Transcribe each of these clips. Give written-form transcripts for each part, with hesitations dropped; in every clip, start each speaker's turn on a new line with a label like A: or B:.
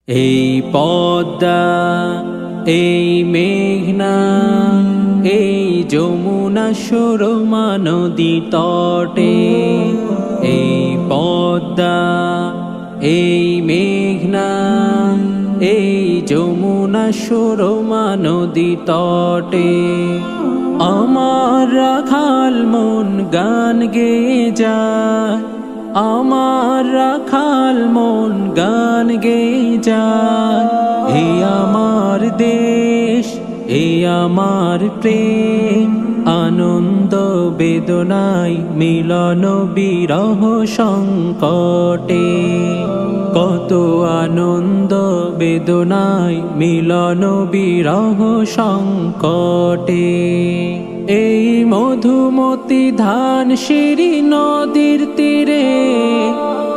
A: এই পদ্মা, এই মেঘনা, এই যমুনা সুরমা নদী তটে। এই পদ্মা, এই মেঘনা, এই যমুনা সুরমা নদী তটে। আমার রাখাল মন গান গেয়ে যায়, আমার রাখাল মন গান গেয়ে যায়। এই আমার দেশ, এই আমার প্রেম, আনন্দ বেদনায় মিলন বিরহ সংকটে। কত আনন্দ বেদনায় মিলন বিরহ সংকটে। এই মধুমতি ধান সিঁড়ি নদীর তীরে,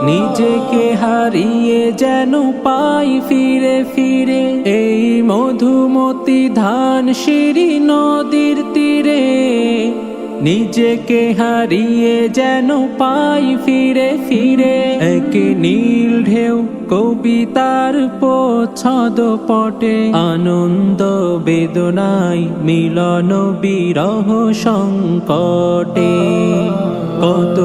A: নিজেকে হারিয়ে যেন পাই ফিরে ফিরে। এই মধুমতি ধান সিঁড়ি নদীর তীরে, নিজেকে হারিয়ে যেন পাই ফিরে ফিরে। এক নীল ঢেউ কবিতার পছদ পটে, আনন্দ বেদনায় মিলন বিরহ সংকটে। কত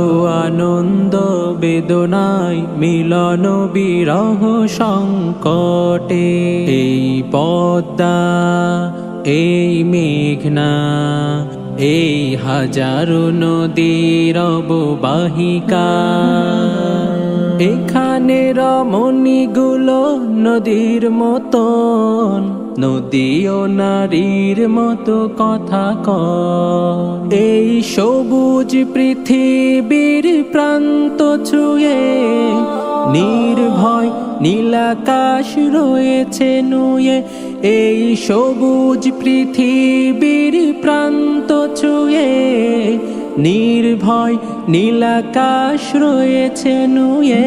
A: আনন্দ বেদনায় মিলন বিরহ সংকটে। এই পদ্মা, এই মেঘনা, এই হাজারো নদীর অববাহিকা। এখানে রমণীগুলো নদীর মতন, নদী ও নারীর মতো কথা কয়। এই সবুজ পৃথিবীর প্রান্ত ছুঁয়ে নির্ভয় নীলাকাশ রয়েছে নুয়ে। এই সবুজ পৃথিবীর প্রান্ত ছুঁয়ে নির্ভয় নীলাকাশ রয়েছে নুয়ে।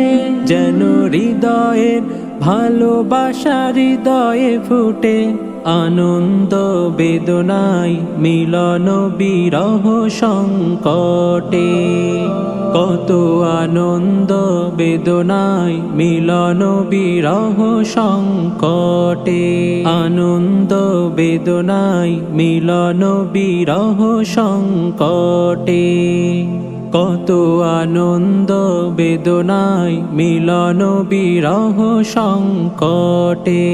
A: যেন হৃদয়ের ভালোবাসা হৃদয়ে ফুটে, আনন্দ বেদনায় মিলন বিরহ সংকটে। কত আনন্দ বেদনায় মিলন বিরহ সংকটে। আনন্দ বেদনায় মিলন বিরহ সংকটে। কত আনন্দ বেদনায় মিলন বিরহ সংকটে।